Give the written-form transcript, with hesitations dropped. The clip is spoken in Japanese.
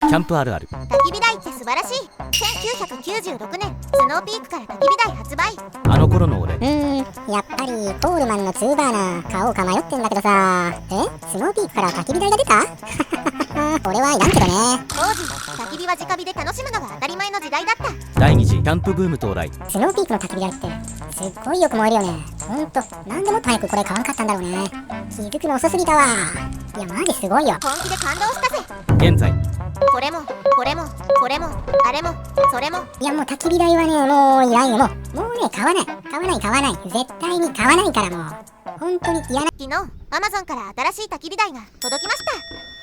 キャンプあるある。焚き火台って素晴らしい。1996年スノーピークから焚き火台発売。あの頃の俺。やっぱりコールマンの2バーナー買おうか迷ってんだけどさ。スノーピークから焚き火台が出た俺はいらんけどね。当時焚き火は直火で楽しむのが当たり前の時代だった。第2次キャンプブーム到来。スノーピークの焚き火台ってすっごいよく燃えるよね。ほんとなんでもっと早くこれ買わんかったんだろうね。気づくの遅すぎたわ。いやマジすごいよ。本気で感動したぜ。現在これもこれもこれもあれもそれも。いやもう焚き火台はねもういらんよ。もうね買わない絶対に買わないから。もう本当に嫌な。昨日 Amazon から新しい焚き火台が届きました。